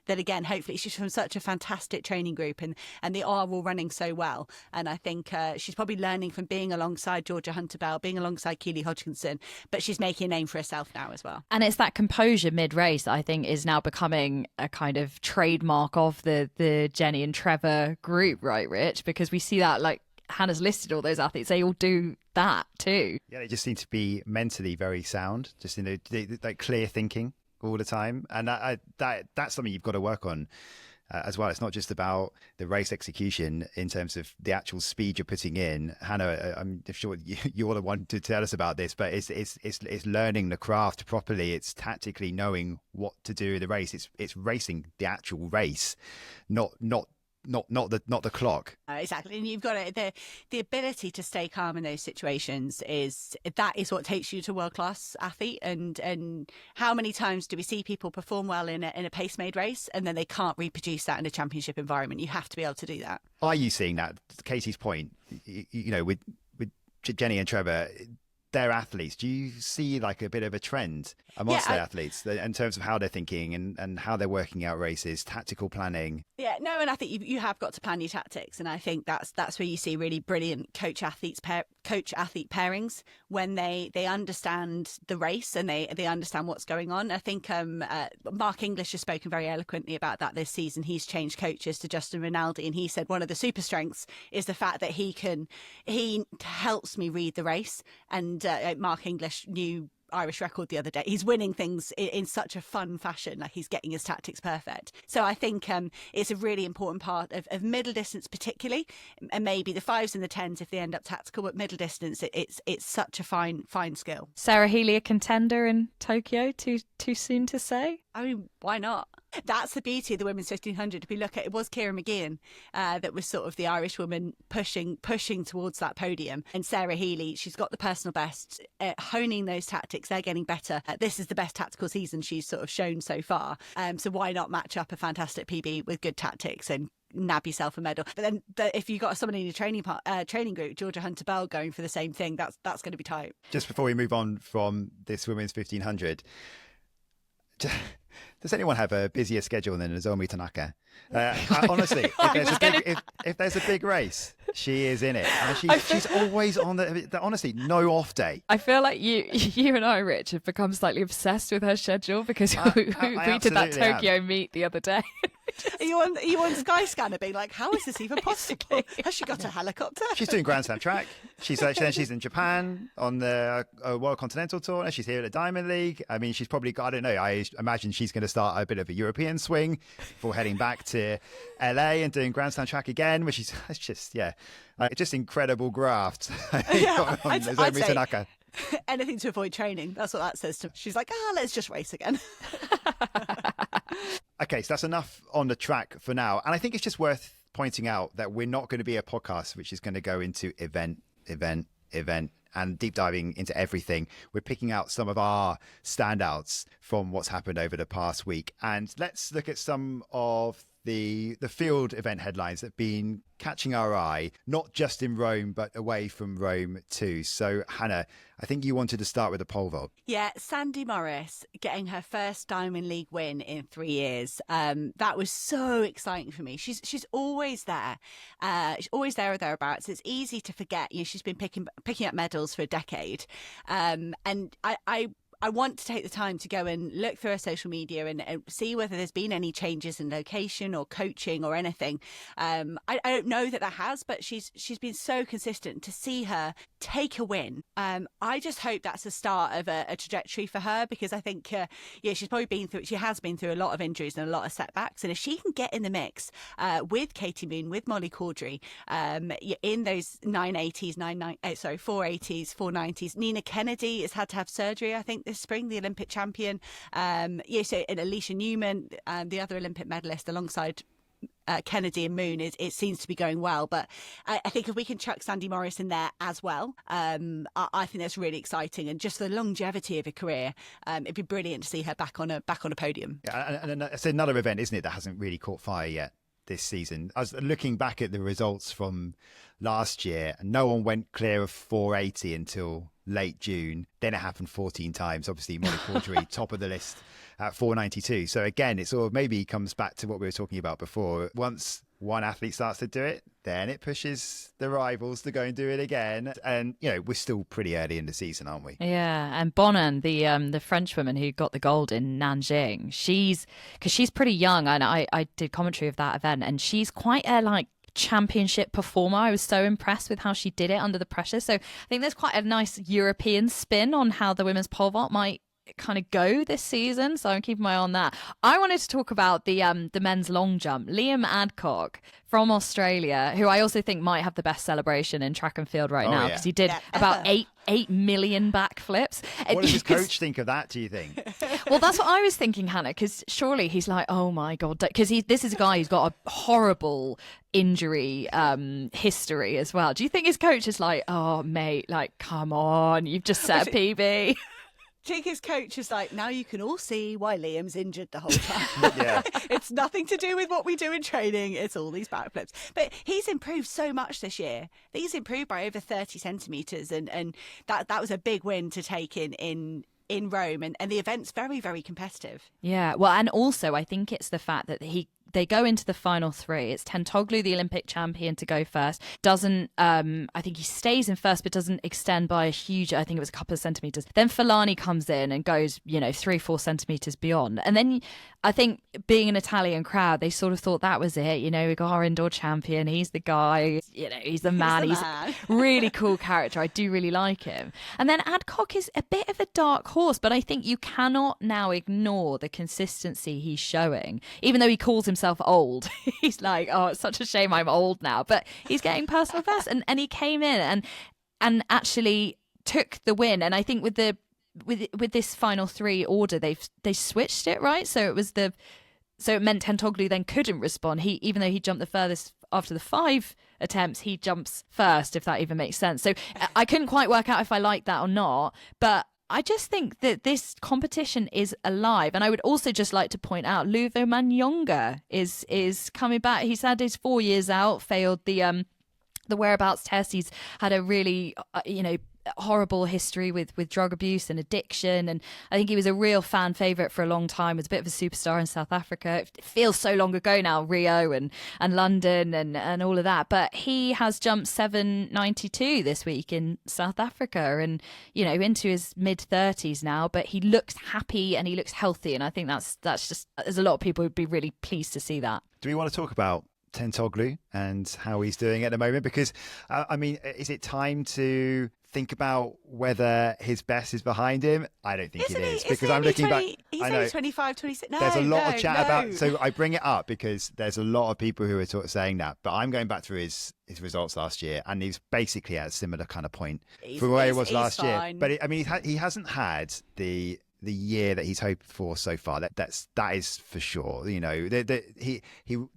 that again, hopefully she's from such a fantastic training group and they are all running so well. And I think she's probably learning from being alongside Georgia Hunter-Bell, being alongside Keely Hodgkinson, but she's making a name for herself now as well. And it's that composure mid-race that I think is now becoming a kind of trademark of the Jenny and Trevor group, right, Rich? Because we see that, like Hannah's listed all those athletes, they all do that too. Yeah, they just seem to be mentally very sound, just like clear thinking all the time, and that's something you've got to work on as well. It's not just about the race execution in terms of the actual speed you're putting in. Hannah, I'm sure you're the one to tell us about this, but it's learning the craft properly. It's tactically knowing what to do in the race. It's racing the actual race, not the clock. Exactly, and you've got the ability to stay calm in those situations is what takes you to world class athlete. And how many times do we see people perform well in a pace made race and then they can't reproduce that in a championship environment? You have to be able to do that. Are you seeing that? Katie's point, with Jenny and Trevor, they're athletes. Do you see like a bit of a trend amongst their athletes in terms of how they're thinking and how they're working out races, tactical planning? Yeah, no, and I think you have got to plan your tactics, and I think that's where you see really brilliant coach athlete pairings when they understand the race and they understand what's going on. I think Mark English has spoken very eloquently about that this season. He's changed coaches to Justin Rinaldi, and he said one of the super strengths is the fact that he helps me read the race. And Mark English knew Irish record the other day. He's winning things in such a fun fashion, like he's getting his tactics perfect. So I think it's a really important part of middle distance particularly, and maybe the 5s and the 10s if they end up tactical, but middle distance it's such a fine skill. Sarah Healy a contender in Tokyo? Too soon to say? I mean, why not? That's the beauty of the women's 1500. If we look at it, was Ciara McGeehan that was sort of the Irish woman pushing towards that podium. And Sarah Healy, she's got the personal best, honing those tactics. They're getting better. This is the best tactical season she's sort of shown so far. So why not match up a fantastic PB with good tactics and nab yourself a medal? But then if you've got someone in your training group, Georgia Hunter-Bell, going for the same thing, that's going to be tight. Just before we move on from this women's 1500, does anyone have a busier schedule than Nozomi Tanaka? Honestly, if there's a big race, she is in it. She's always on honestly, no off day. I feel like you and I, Rich, have become slightly obsessed with her schedule because we did that Tokyo meet the other day. Are you on Skyscanner being like, how is this even possible? Has she got a helicopter? She's doing Grand Slam track. She's in Japan on the World Continental Tour. She's here at the Diamond League. I mean, she's probably got, I don't know, I imagine she's going to start a bit of a European swing before heading back to LA and doing Grand Slam track again, which is just incredible graft. I'd say Tanaka. Anything to avoid training. That's what that says to me. She's like, let's just race again. Okay, so that's enough on the track for now. And I think it's just worth pointing out that we're not going to be a podcast which is going to go into event, and deep diving into everything. We're picking out some of our standouts from what's happened over the past week. And let's look at some of the field event headlines that have been catching our eye, not just in Rome, but away from Rome too. So, Hannah, I think you wanted to start with the pole vault. Yeah, Sandy Morris getting her first Diamond League win in 3 years. That was so exciting for me. She's always there. She's always there or thereabouts. It's easy to forget. She's been picking up medals for a decade. And I want to take the time to go and look through her social media and see whether there's been any changes in location or coaching or anything. I don't know that has, but she's been so consistent. To see her take a win, I just hope that's the start of a trajectory for her, because I think she has been through a lot of injuries and a lot of setbacks, and if she can get in the mix with Katie Moon, with Molly Caudry, in those 480s, 490s. Nina Kennedy has had to have surgery, I think, this spring, the Olympic champion. And Alicia Newman, the other Olympic medalist, alongside Kennedy and Moon, it seems to be going well. But I think if we can chuck Sandy Morris in there as well, I think that's really exciting. And just the longevity of her career, it'd be brilliant to see her back on a podium. Yeah, and it's another event, isn't it, that hasn't really caught fire yet this season. I was looking back at the results from last year, and no one went clear of 480 until late June. Then it happened 14 times. Obviously, Molly Caudry, top of the list at 492. So again, it sort of maybe comes back to what we were talking about before. Once one athlete starts to do it, then it pushes the rivals to go and do it again. And, we're still pretty early in the season, aren't we? Yeah. And Bonan, the French woman who got the gold in Nanjing, she's pretty young. And I did commentary of that event, and she's quite a championship performer. I was so impressed with how she did it under the pressure. So I think there's quite a nice European spin on how the women's pole vault might kind of go this season, so I'm keeping my eye on that. I wanted to talk about the men's long jump. Liam Adcock from Australia, who I also think might have the best celebration in track and field right now, because he did about 8 million backflips. What does his coach think of that, do you think? Well, that's what I was thinking, Hannah, because surely he's like, oh my God, because this is a guy who's got a horrible injury history as well. Do you think his coach is like, oh mate, like, come on, you've just set a PB? His coach is like, now you can all see why Liam's injured the whole time. It's nothing to do with what we do in training. It's all these backflips. But he's improved so much this year. He's improved by over 30 centimetres. And that was a big win to take in Rome. And the event's very, very competitive. Yeah. Well, and also I think it's the fact that they go into the final three. It's Tentoglu, the Olympic champion, to go first. Doesn't, I think he stays in first, but doesn't extend by a huge, I think it was a couple of centimetres. Then Falani comes in and goes, 3-4 centimetres beyond. And then I think being an Italian crowd, they sort of thought that was it. We got our indoor champion. He's the guy, he's the man. He's a really cool character. I do really like him. And then Adcock is a bit of a dark horse, but I think you cannot now ignore the consistency he's showing, even though he calls himself old. He's like, oh, it's such a shame I'm old now, but he's getting personal best, and he came in and actually took the win. And I think with this final three order, they switched it, right? So it meant Tentoglu then couldn't respond. Even though he jumped the furthest after the 5 attempts, he jumps first, if that even makes sense. So I couldn't quite work out if I liked that or not, but I just think that this competition is alive. And I would also just like to point out Luvo Manyonga is coming back. He's had his 4 years out, failed the whereabouts test. He's had a really, horrible history with drug abuse and addiction. And I think he was a real fan favourite for a long time, was a bit of a superstar in South Africa. It feels so long ago now, Rio and London and all of that. But he has jumped 792 this week in South Africa and, into his mid-30s now. But he looks happy and he looks healthy. And I think that's just, there's a lot of people who'd be really pleased to see that. Do we want to talk about Tentoglu and how he's doing at the moment? Because, is it time to think about whether his best is behind him? I don't think it is, because I'm looking back. He's only 25, 26. No, there's a lot of chat about. So I bring it up because there's a lot of people who are sort of saying that. But I'm going back through his results last year, and he's basically at a similar kind of point from where he was last year. But he hasn't had the year that he's hoped for so far. That is for sure. The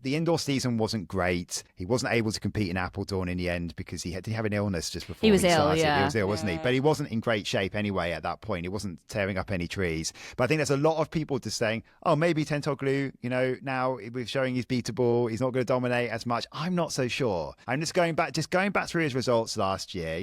indoor season wasn't great. He wasn't able to compete in Appledorn in the end because did he have an illness just before he started? Yeah. He was ill, wasn't he? But he wasn't in great shape anyway at that point. He wasn't tearing up any trees. But I think there's a lot of people just saying, oh, maybe Tentoglu, now we're showing he's beatable. He's not going to dominate as much. I'm not so sure. I'm just going back through his results last year.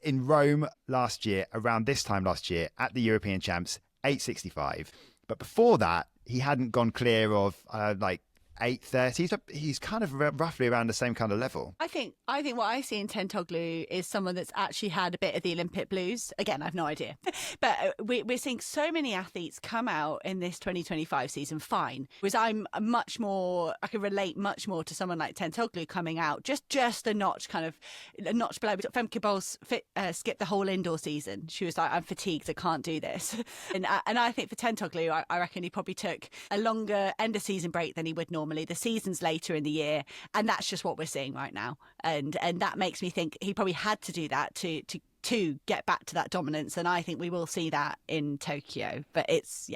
In Rome last year, around this time last year, at the European Champs, 865. But before that, he hadn't gone clear of 8:30. So he's kind of roughly around the same kind of level. I think what I see in Tentoglu is someone that's actually had a bit of the Olympic blues. Again, I've no idea. But we're seeing so many athletes come out in this 2025 season fine. Whereas I can relate much more to someone like Tentoglu coming out just a notch below. Femke Bols skipped the whole indoor season. She was like, I'm fatigued, I can't do this. And I think for Tentoglu, I reckon he probably took a longer end of season break than he would normally. The season's later in the year, and that's just what we're seeing right now. And that makes me think he probably had to do that to get back to that dominance, and I think we will see that in Tokyo. But it's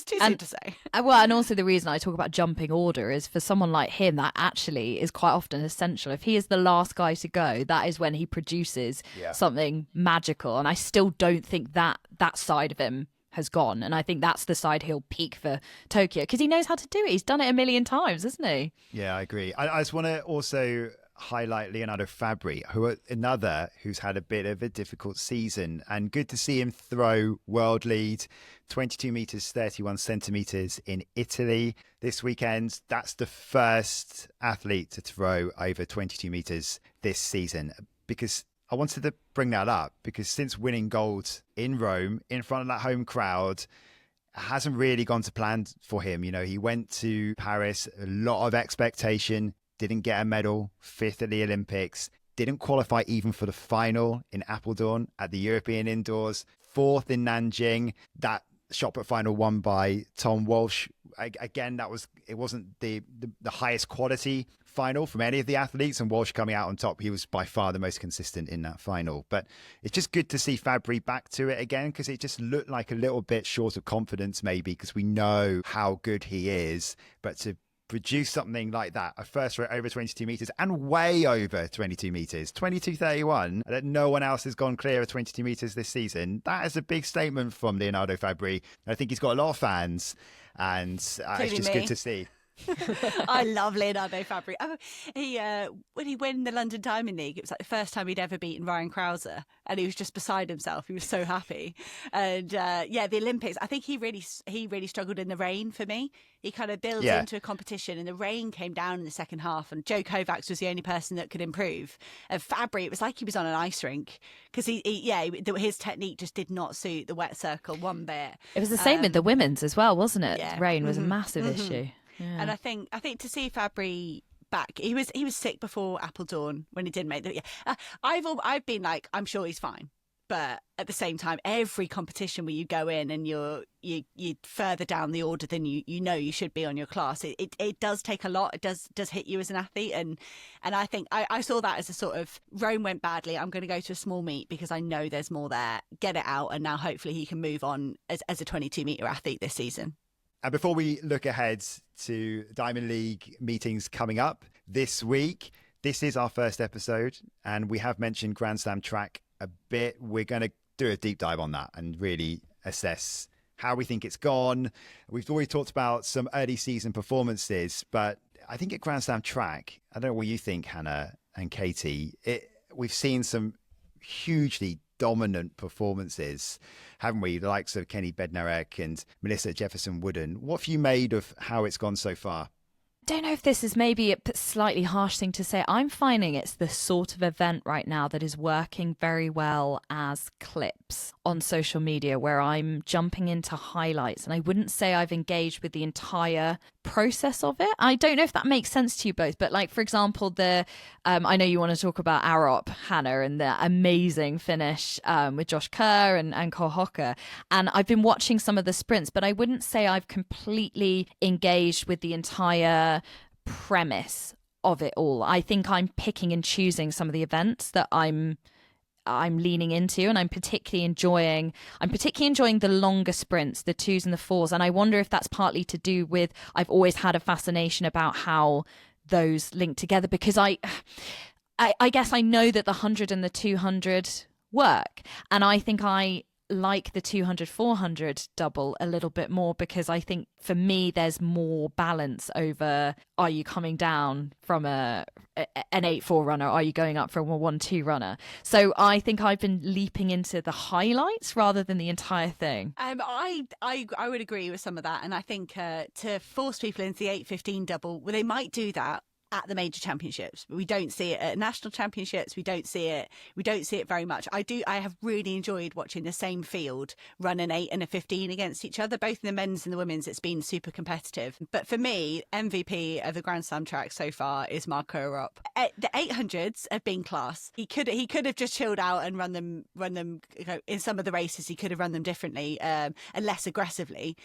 too soon to say. And also the reason I talk about jumping order is for someone like him, that actually is quite often essential. If he is the last guy to go, that is when he produces something magical, and I still don't think that side of him has gone, and I think that's the side he'll peak for Tokyo because he knows how to do it. He's done it a million times, hasn't he? Yeah, I agree. I just want to also highlight Leonardo Fabri, who's had a bit of a difficult season, and good to see him throw world lead 22 meters 31 centimeters in Italy this weekend. That's the first athlete to throw over 22 meters this season, because I wanted to bring that up because since winning gold in Rome in front of that home crowd, it hasn't really gone to plan for him. He went to Paris, a lot of expectation, didn't get a medal, 5th at the Olympics, didn't qualify even for the final in Apeldoorn at the European Indoors, 4th in Nanjing. That shot put final won by Tom Walsh. Again, it wasn't the highest quality final from any of the athletes, and Walsh coming out on top. He was by far the most consistent in that final. But it's just good to see Fabry back to it again, because it just looked like a little bit short of confidence maybe, because we know how good he is. But to produce something like that, a first over 22 meters and way over 22 meters, 22.31, that no one else has gone clear of 22 meters this season, that is a big statement from Leonardo Fabry. I think he's got a lot of fans, and it's just good to see. I love Leonardo Fabry. When he won the London Diamond League, it was like the first time he'd ever beaten Ryan Krauser, and he was just beside himself. He was so happy. And the Olympics, I think he really struggled in the rain for me. He kind of built into a competition, and the rain came down in the second half, and Joe Kovacs was the only person that could improve. And Fabry, it was like he was on an ice rink, because his technique just did not suit the wet circle one bit. It was the same with the women's as well, wasn't it? Yeah. Rain was a massive issue. Yeah. And I think to see Fabry back, he was sick before Apeldoorn when he didn't make the. I've been like, I'm sure he's fine, but at the same time, every competition where you go in and you're further down the order than you know you should be on your class, it does take a lot. It does hit you as an athlete, and I think I saw that as a sort of, Rome went badly, I'm going to go to a small meet because I know there's more there. Get it out, and now hopefully he can move on as a 22-meter athlete this season. And before we look ahead to Diamond League meetings coming up this week, this is our first episode, and we have mentioned Grand Slam track a bit. We're going to do a deep dive on that and really assess how we think it's gone. We've already talked about some early season performances, but I think at Grand Slam track, I don't know what you think, Hannah and Katie, we've seen some hugely dominant performances, haven't we? The likes of Kenny Bednarek and Melissa Jefferson-Wooden. What have you made of how it's gone so far? Don't know if this is maybe a slightly harsh thing to say. I'm finding it's the sort of event right now that is working very well as clips on social media, where I'm jumping into highlights, and I wouldn't say I've engaged with the entire process of it. I don't know if that makes sense to you both, but like, for example, I know you want to talk about Arup, Hannah, and the amazing finish with Josh Kerr and Cole Hocker, and I've been watching some of the sprints, but I wouldn't say I've completely engaged with the entire premise of it all. I think I'm picking and choosing some of the events that I'm leaning into, and I'm particularly enjoying the longer sprints, the 2s and the 4s, and I wonder if that's partly to do with, I've always had a fascination about how those link together, because I guess I know that the 100 and the 200 work, and I think I like the 200-400 double a little bit more, because I think for me there's more balance over, are you coming down from an 8-4 runner, are you going up from a 1-2 runner? So I think I've been leaping into the highlights rather than the entire thing. I would agree with some of that, and I think to force people into the 8-15 double, well, they might do that at the major championships, but we don't see it at national championships. We don't see it very much. I have really enjoyed watching the same field run an 8 and a 15 against each other, both in the men's and the women's. It's been super competitive. But for me, MVP of the Grand Slam track so far is Marco Arup. The 800s have been class. He could have just chilled out and run them in some of the races. He could have run them differently and less aggressively.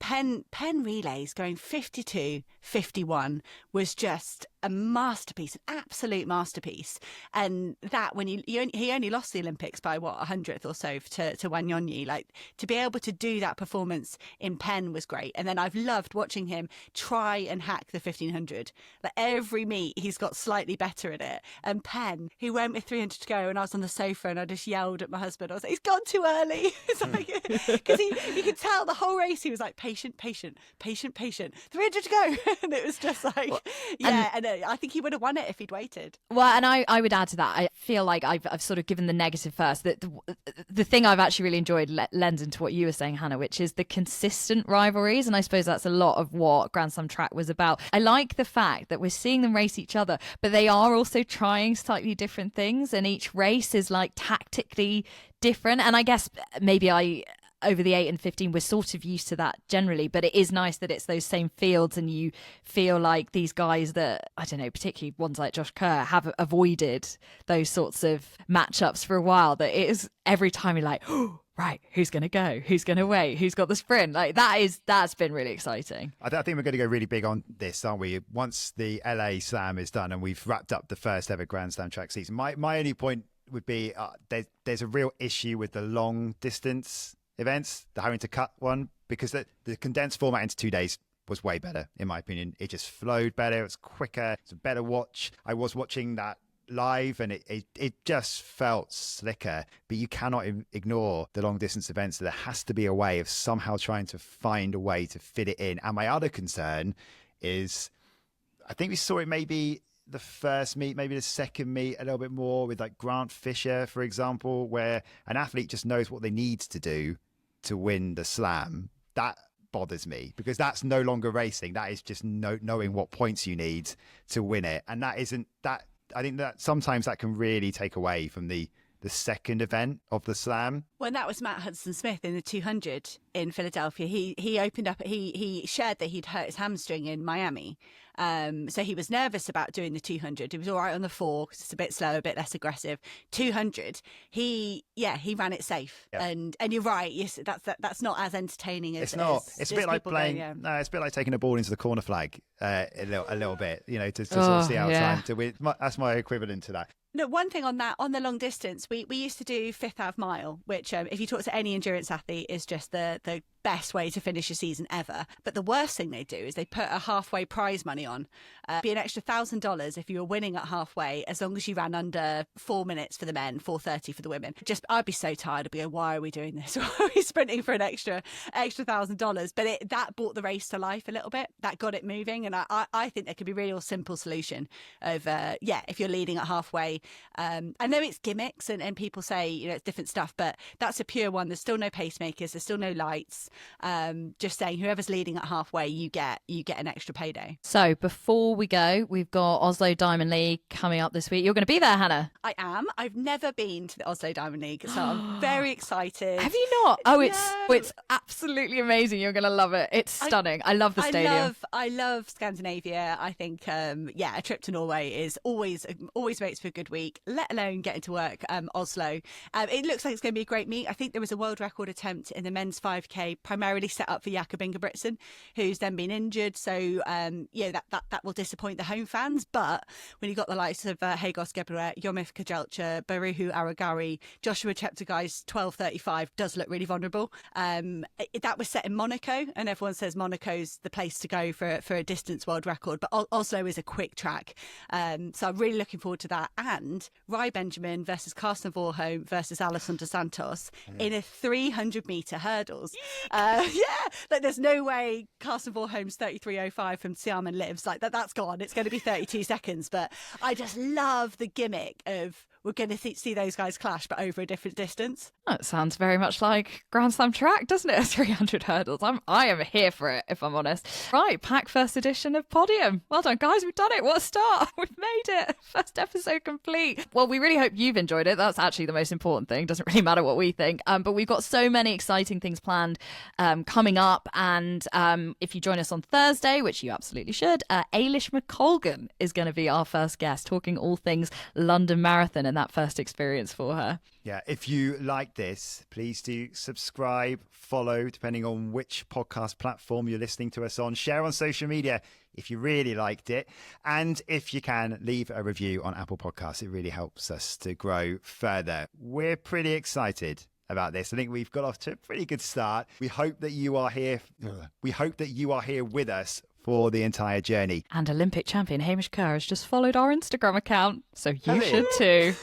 Penn relays going 52-51 was just a masterpiece, an absolute masterpiece. And that, when he only lost the Olympics by what, 100th or so to Wanyonyi, like, to be able to do that performance in Penn was great. And then I've loved watching him try and hack the 1500. Like, every meet he's got slightly better at it. And Penn, he went with 300 to go, and I was on the sofa and I just yelled at my husband. I was like, he's gone too early. It's like, because you could tell the whole race he was like, patient, 300 to go. And it was just like, I think he would have won it if he'd waited. Well, and I would add to that, I feel like I've sort of given the negative first. That the thing I've actually really enjoyed lends into what you were saying, Hannah, which is the consistent rivalries. And I suppose that's a lot of what Grand Slam track was about. I like the fact that we're seeing them race each other, but they are also trying slightly different things. And each race is like tactically different. And I guess maybe I over the 8 and 15, we're sort of used to that generally, but it is nice that it's those same fields and you feel like these guys that, I don't know, particularly ones like Josh Kerr, have avoided those sorts of matchups for a while, that it is every time you're like, oh, right, who's going to go? Who's going to wait? Who's got the sprint? Like that's been really exciting. I think we're going to go really big on this, aren't we? Once the LA Slam is done and we've wrapped up the first ever Grand Slam track season, my only point would be there's a real issue with the long distance events, the having to cut one, because the condensed format into 2 days was way better, in my opinion. It just flowed better. It's quicker. It's a better watch. I was watching that live and it just felt slicker, but you cannot ignore the long distance events. There has to be a way of somehow trying to find a way to fit it in. And my other concern is, I think we saw it maybe the first meet, maybe the second meet a little bit more with like Grant Fisher, for example, where an athlete just knows what they need to do to win the slam. That bothers me, because that's no longer racing. That is just knowing what points you need to win it. And that isn't that. I think that sometimes that can really take away from the second event of the slam. Well, that was Matt Hudson-Smith in the 200 in Philadelphia. He opened up, he shared that he'd hurt his hamstring in Miami. So he was nervous about doing the 200. He was all right on the 4 because it's a bit slower, a bit less aggressive. 200, he ran it safe. Yeah. And you're right. Yes, that's not as entertaining as it's not. It's a bit like playing. Go, yeah. No, it's a bit like taking a ball into the corner flag a little bit. You know, to sort of see out time to win. That's my equivalent to that. No, one thing on the long distance, we used to do fifth half mile, which if you talk to any endurance athlete is just the best way to finish a season ever. But the worst thing they do is they put a halfway prize money on. Be an extra $1,000 if you were winning at halfway, as long as you ran under 4 minutes for the men, 4:30 for the women. I'd be so tired. I'd be going, why are we doing this? Why are we sprinting for an extra $1,000? But that brought the race to life a little bit. That got it moving. And I think there could be a real simple solution of, if you're leading at halfway. I know it's gimmicks and people say, it's different stuff, but that's a pure one. There's still no pacemakers. There's still no lights. Just saying whoever's leading at halfway, you get an extra payday. So before we go, we've got Oslo Diamond League coming up this week. You're going to be there, Hannah? I am. I've never been to the Oslo Diamond League, so I'm very excited. Have you not? Oh, it's absolutely amazing. You're going to love it. It's stunning. I love the stadium. I love Scandinavia. I think a trip to Norway is always makes for a good week, let alone getting to work. Oslo. It looks like it's going to be a great meet. I think there was a world record attempt in the men's 5K, primarily set up for Jakob Ingebrigtsen, who's then been injured. So that will disappoint the home fans. But when you got the likes of Hagos Gebre, Yomif Kajelcha, Baruhu Aragari, Joshua Cheptegei's 12:35 does look really vulnerable. That was set in Monaco, and everyone says Monaco's the place to go for a distance world record. But Oslo is a quick track, so I'm really looking forward to that. And Rai Benjamin versus Carsten Warholm versus Alisson dos Santos in a 300-meter hurdles. There's no way Carsten Warholm's 33:05 from Xiamen lives. Like that's gone. It's going to be 32 seconds. But I just love the gimmick of we're going to see those guys clash, but over a different distance. That sounds very much like Grand Slam track, doesn't it? 300 hurdles. I am here for it, if I'm honest. Right, pack first edition of Podium. Well done, guys. We've done it. What a start. We've made it. First episode complete. Well, we really hope you've enjoyed it. That's actually the most important thing. Doesn't really matter what we think. But we've got so many exciting things planned coming up. And if you join us on Thursday, which you absolutely should, Ailish McColgan is going to be our first guest, talking all things London Marathon and that first experience for her. Yeah, if you like this, please do subscribe, follow, depending on which podcast platform you're listening to us on. Share on social media if you really liked it. And if you can, leave a review on Apple Podcasts. It really helps us to grow further. We're pretty excited about this. I think we've got off to a pretty good start. We hope that you are here. We hope that you are here with us for the entire journey. And Olympic champion Hamish Kerr has just followed our Instagram account, so you should too.